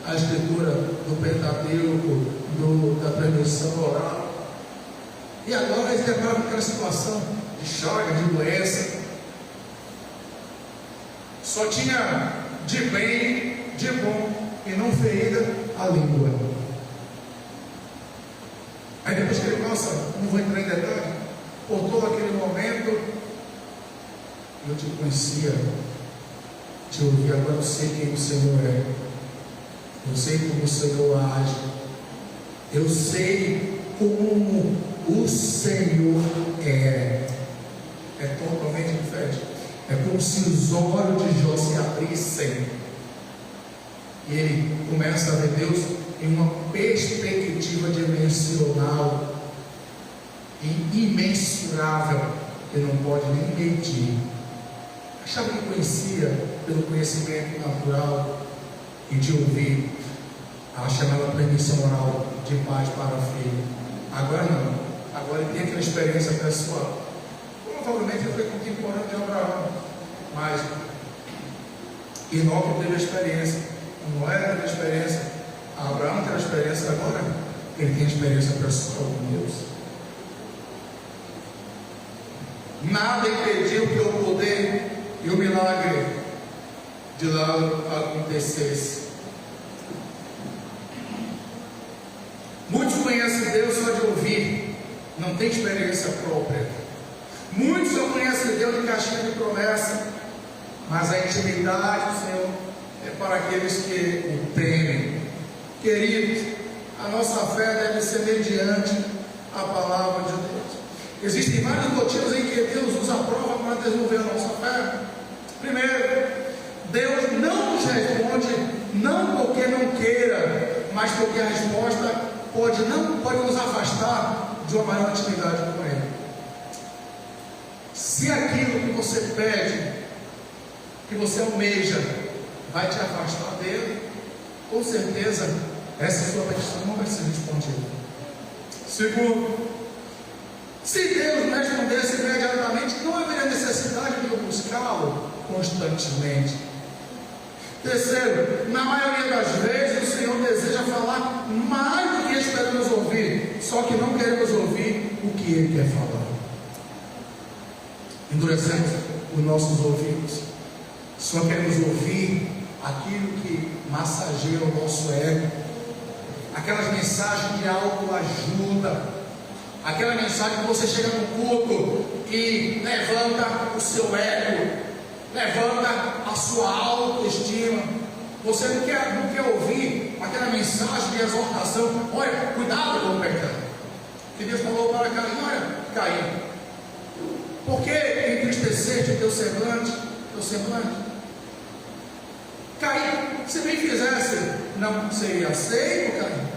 a escritura do Pentateuco, da transmissão oral. E agora eles deparam com aquela situação de chaga, de doença. Só tinha de bem, de bom, e não ferida a língua. Aí depois que ele passa, não vou entrar em detalhe, por todo aquele momento, eu te conhecia, te ouvi, agora eu sei quem o Senhor é, eu sei como o Senhor age, eu sei como o Senhor é totalmente diferente. É como se os olhos de Jó se abrissem e ele começa a ver Deus em uma perspectiva dimensional e imensurável, que não pode nem medir. Achava que conhecia pelo conhecimento natural e de ouvir a chamada permissão oral de pais para filho. Agora não, agora ele tem aquela experiência pessoal. Provavelmente ele foi contemporâneo de Abraão, mas Enoque teve a experiência, Noé teve a experiência, Abraão teve a experiência, agora ele tem a experiência pessoal com Deus. Nada impediu que o poder e o milagre de lá acontecesse. Muitos conhecem Deus só de ouvir, não tem experiência própria. Muitos só conhecem Deus de caixinha de promessa, mas a intimidade do Senhor é para aqueles que o temem. Queridos, a nossa fé deve ser mediante a palavra de Deus. Existem vários motivos em que Deus nos aprova para desenvolver a nossa fé. Primeiro, Deus não nos responde não porque não queira, mas porque a resposta pode nos afastar de uma maior intimidade com Ele. Se aquilo que você pede, que você almeja, vai te afastar dele, com certeza essa sua petição não vai ser respondida. Segundo, se Deus não respondesse imediatamente, não haveria necessidade de eu buscá-lo constantemente. Terceiro, na maioria das vezes o Senhor deseja falar mais do que esperamos ouvir, só que não queremos ouvir o que Ele quer falar. Endurecemos os nossos ouvidos, só queremos ouvir aquilo que massageia o nosso ego, aquelas mensagens de autoajuda, aquela mensagem que você chega no culto e levanta o seu ego, levanta a sua autoestima. Você não quer ouvir aquela mensagem de exortação. Olha, cuidado com o pecado, que Deus falou para Caim. Olha, Caim, por que entristeceste o teu semblante? Caim, se bem fizesse, não seria aceito, Caim.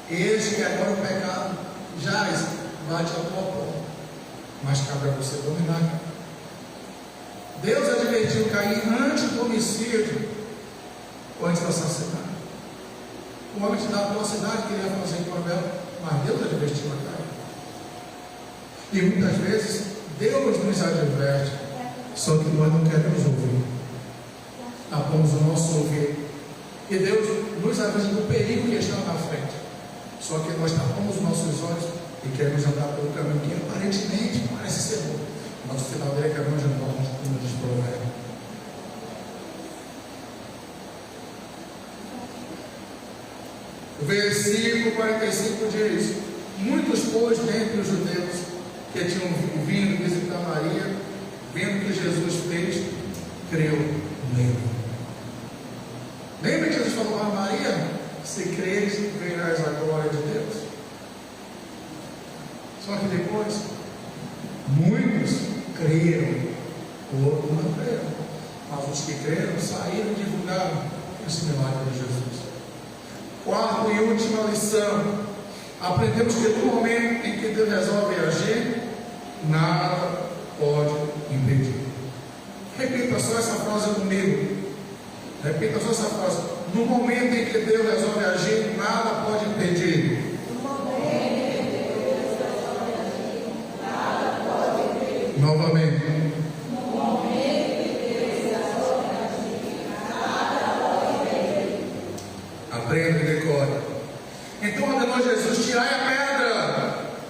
Eis que agora o pecado jaz, bate a tua porta, mas cabe a você dominar. Deus advertiu Caim antes do homicídio, ou antes do assassinato. O homem da atrocidade queria fazer com Abel, mas Deus advertiu a Caim. E muitas vezes Deus nos adverte, só que nós não queremos ouvir. Tapamos o nosso ouvido. E Deus nos avisa do perigo que está na frente. Só que nós tapamos os nossos olhos e queremos andar pelo caminho que aparentemente parece ser bom. Mas no final dele é caminho de morte, como diz o provérbio. O versículo 45 diz: muitos, pois, dentre os judeus que tinham vindo visitar Maria, vendo o que Jesus fez, creu nele. Lembra que Jesus falou a Maria: se creres, verás a glória de Deus. Só que depois, muitos creram, outros não creram. Mas os que creram saíram e divulgaram esse milagre de Jesus. Quarta e última lição: aprendemos que no momento em que Deus resolve agir, nada pode impedir. Repita só essa frase comigo. Repita só essa frase. No momento em que Deus resolve agir, nada pode impedir. Novamente. No momento em que Deus resolve agir, nada pode impedir. Aprenda e decore. Então ordenou Jesus: tirai a pedra.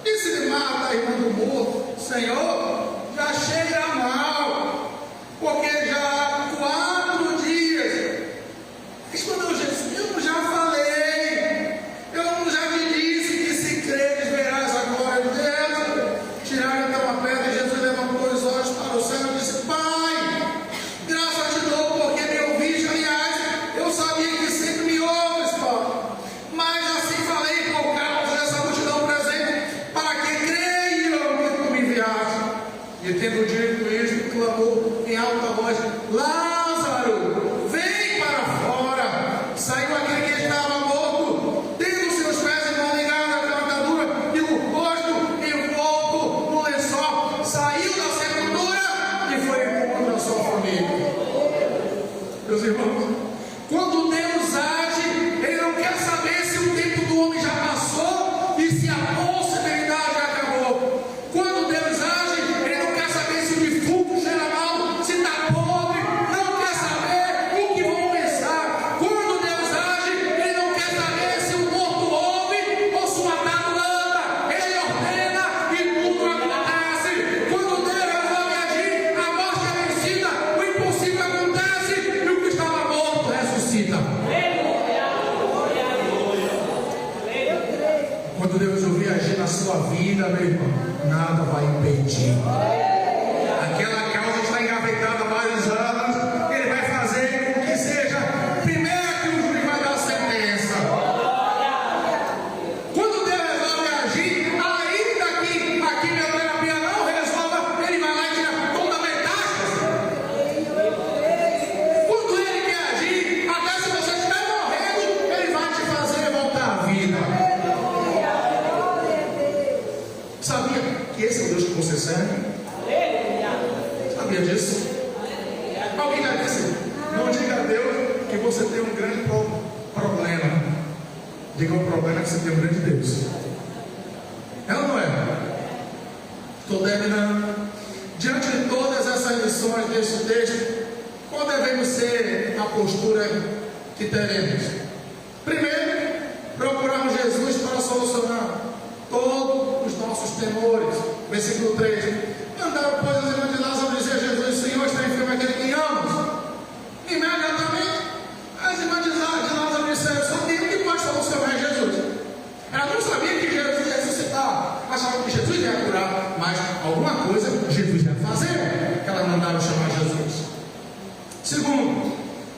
E se me mata E tendo dito isto, clamou em alta voz: Lázaro, vem para fora. Saiu aquele que estava morto, tendo seus pés e mãos ligados à atadura e o rosto envolto no lençol. Saiu da sepultura e foi encontrar a sua família. Meus irmãos, quando Deus age, Ele não quer saber se o tempo do homem já passou e se a possibilidade já acabou. Quando Deus age, Ele não quer saber se o defunto cheira mal, se está podre, não quer saber o que vão pensar. Quando Deus age, Ele não quer saber se o morto ouve ou se o matado anda. Ele ordena e tudo acontece. Quando Deus resolve agir, a morte é vencida, o impossível acontece e o que estava morto ressuscita. Quando Deus resolver agir na sua vida, meu irmão, nada vai impedir. Aquela causa está engavetada há vários anos, Ele vai fazer com que seja primeiro que o juiz vai dar a sentença. Quando Deus resolve agir, ainda que a quimioterapia não resolva, Ele vai lá e tira toda a metástase. Quando Ele quer agir, até se você estiver morrendo, Ele vai te fazer voltar à vida. Sabia que esse é o Deus que você serve? Sabia disso? Alguém já disse: não diga a Deus que você tem um grande problema. Diga o problema que você tem um grande Deus. É ou não é? Estou terminando. Diante de todas essas lições desse texto, qual devemos ser a postura que teremos? Primeiro, procurarmos Jesus para solucionar todos os nossos temores. Versículo 3: mandaram, pois, as irmãs de Lázaro dizer a Jesus: Senhor, está enfermo aquele que amamos. Imediatamente as irmãs de Lázaro disseram: sabiam que pode solucionar Jesus. Elas não sabiam que Jesus ia ressuscitar, achavam que Jesus ia curar, mas alguma coisa Jesus ia fazer, que elas mandaram chamar Jesus. Segundo,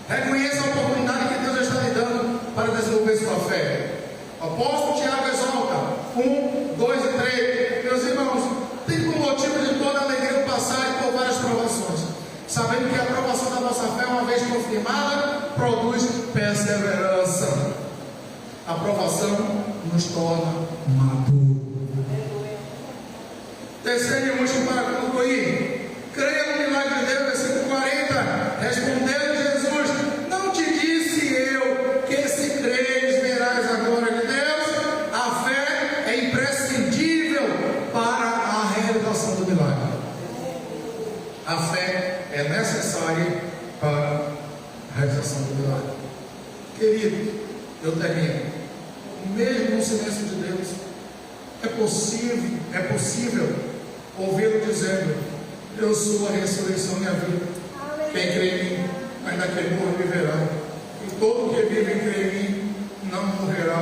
reconheça a oportunidade que Deus está lhe dando para desenvolver sua fé. O apóstolo Tiago exalta 1, 2 e 3. Meus irmãos, tem por motivo de toda alegria passar por várias provações, sabendo que a aprovação da nossa fé, uma vez confirmada, produz perseverança. A aprovação nos torna maduros. Terceiro e último, para concluir, creia no milagre de Deus. Versículo 40: respondeu Jesus: não te disse eu que se creres verás a glória de Deus? A fé é imprescindível para a realização do milagre. A fé é necessária para a realização do milagre. Querido, eu termino. Mesmo no silêncio de Deus, é possível ouvi-lo dizendo: eu sou a ressurreição e a vida. Quem crê em mim, ainda que morra, viverá. E todo que vive e crê em mim não morrerá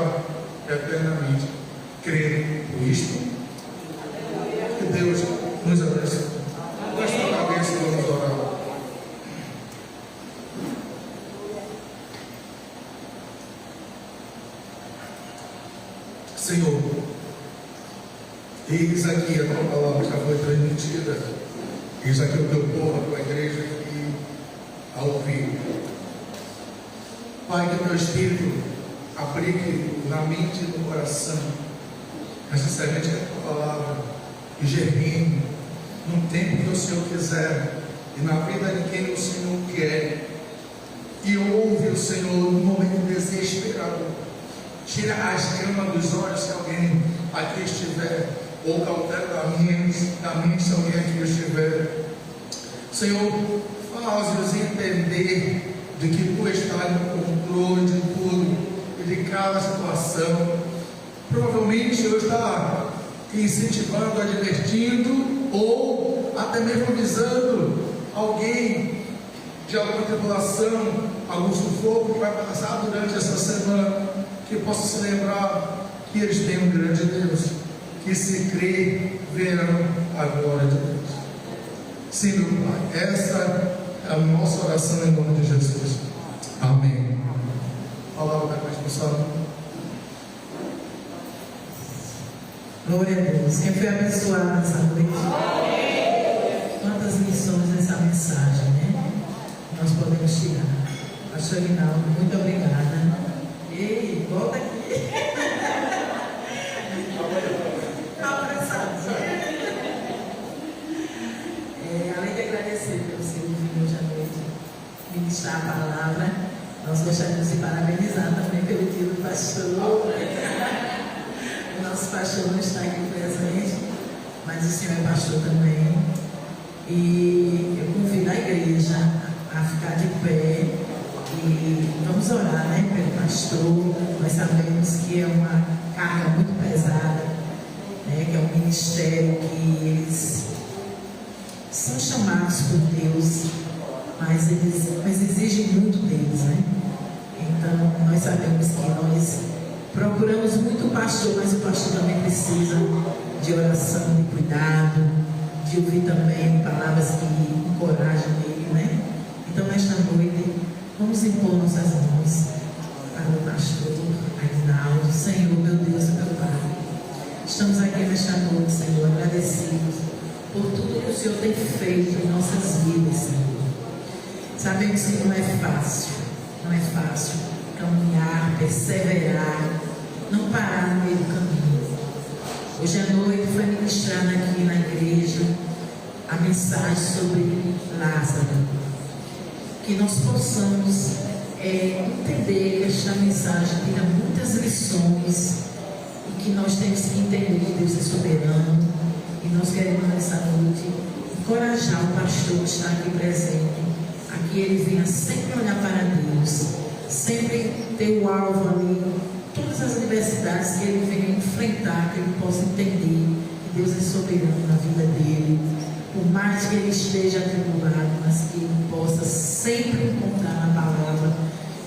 eternamente. Creio por isto. Que Deus nos abençoe. Baixe a cabeça e vamos orar. Senhor, eis aqui a tua palavra já foi transmitida. Eis aqui o teu povo, a tua igreja aqui a ouvir. Pai, que o teu Espírito abrigue na mente e no coração essa semente da tua palavra e germine num tempo que o Senhor quiser e na vida de quem o Senhor quer. E ouve o Senhor no momento desesperado. Tira a escama dos olhos se alguém aqui estiver, ou cautela da mente se alguém aqui estiver. Senhor, faz-nos entender de que Tu estás no controle de tudo e de cada situação. Provavelmente o Senhor está incentivando, advertindo, ou até mesmo avisando alguém de alguma tribulação, algum sufoco que vai passar durante essa semana, que possa se lembrar que eles têm um grande Deus, que se crê, verão a glória de Deus. Sim, meu Pai, essa é a nossa oração em nome de Jesus. Amém. A palavra da responsável. Glória a Deus. Quem foi abençoado nessa noite? pastor Aguinaldo, muito obrigada. Ei, volta aqui. Além de agradecer pelo seu vir hoje à noite ministrar a palavra, nós gostaríamos de parabenizar também pelo dia do pastor. O nosso pastor não está aqui presente, mas o senhor é pastor também. E eu convido a igreja a ficar de pé e vamos orar, né, pelo pastor. Nós sabemos que é uma carga muito pesada, né, que é um ministério que eles são chamados por Deus, mas exigem muito deles, né? Então nós sabemos que nós procuramos muito o pastor, mas o pastor também precisa de oração, de cuidado, de ouvir também palavras que encorajam ele, né? Então nesta noite vamos impor nossas mãos para o pastor Aguinaldo. Senhor, meu Deus e meu Pai, estamos aqui nesta noite, Senhor, agradecidos por tudo que o Senhor tem feito em nossas vidas, Senhor. Sabemos que não é fácil caminhar, perseverar, não parar no meio do caminho. Hoje à noite foi ministrada aqui na igreja a mensagem sobre Lázaro. Que nós possamos entender que esta mensagem tira muitas lições e que nós temos que entender que Deus é soberano. E nós queremos nessa noite encorajar o pastor que está aqui presente, a que ele venha sempre olhar para Deus, sempre ter o alvo ali, todas as adversidades que ele venha enfrentar, que ele possa entender que Deus é soberano na vida dele, por mais que ele esteja atribulado, mas que ele possa sempre encontrar na palavra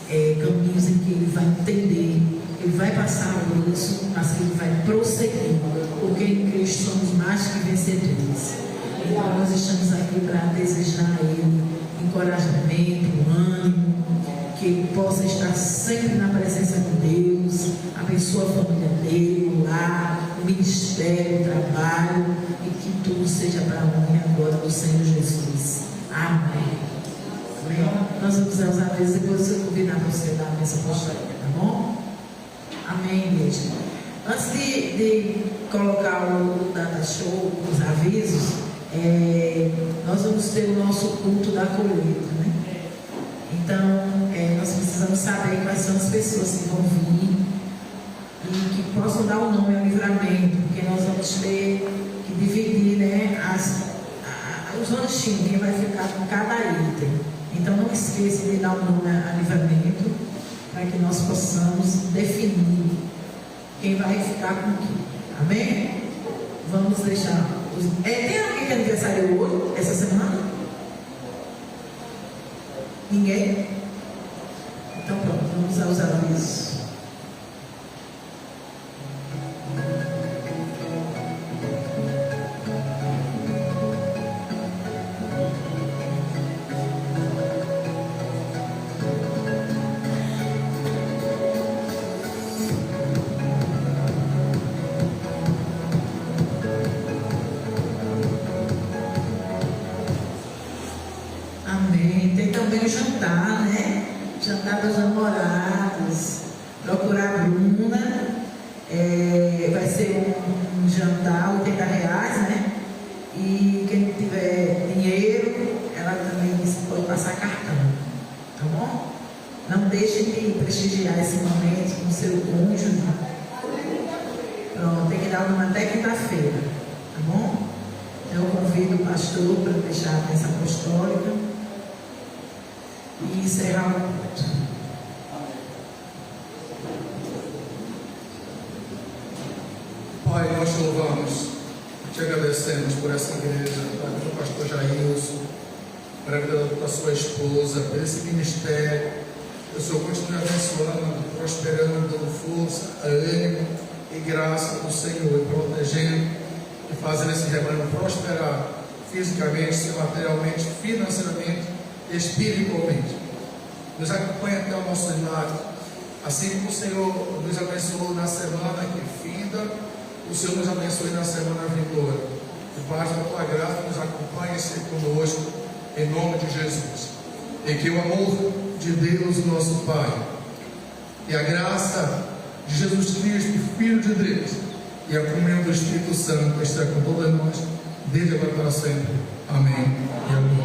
caminhos em que ele vai entender. Ele vai passar por isso, mas ele vai prosseguir, porque em Cristo somos mais que vencedores. Então nós estamos aqui para desejar a Ele encorajamento, ânimo, que Ele possa estar sempre na presença de Deus, abençoa a família dele, o lar, o ministério, o trabalho, e que tudo seja para a honra e glória do Senhor Jesus. Amém. Amém. Nós vamos usar a mesa, depois eu convidar você a dar a mesa apostólica, tá bom? Amém, igreja. Antes de colocar o data show, os avisos, nós vamos ter o nosso culto da colheita, né? Então, nós precisamos saber quais são as pessoas que vão vir e que possam dar o nome ao livramento, porque nós vamos ter que dividir, né, os lanchinhos, quem vai ficar com cada item. Então, não esqueça de dar o nome ao livramento, para que nós possamos definir quem vai ficar com quem. Amém? Vamos deixar. Tem alguém que é aniversário hoje, essa semana? Ninguém? Então pronto, vamos aos avisos. Jantar, né? Jantar dos namorados. Procurar a Bruna. Vai ser um jantar, R$80, né? E quem tiver dinheiro, ela também pode passar cartão. Tá bom? Não deixe de prestigiar esse momento com o seu cônjuge. Pronto, tem que dar uma até quinta-feira. Tá bom? Então eu convido o pastor para deixar a bênção apostólica e encerrar o culto. Pai, nós te louvamos, te agradecemos por essa igreja, pela vida do pastor Jailson, pela vida da sua esposa, por esse ministério. Que o Senhor continue abençoando, prosperando, dando força, ânimo e graça do Senhor, e protegendo e fazendo esse rebanho prosperar fisicamente, materialmente, financeiramente, espiritualmente. Nos acompanha até o nosso lar, assim como o Senhor nos abençoou na semana que finda, o Senhor nos abençoe na semana vindoura. Que basta a tua graça nos acompanhe e seja conosco, em nome de Jesus. E que o amor de Deus, nosso Pai, e a graça de Jesus Cristo, Filho de Deus, e a comunhão do Espírito Santo esteja com todas nós, desde agora para sempre. Amém. E amém.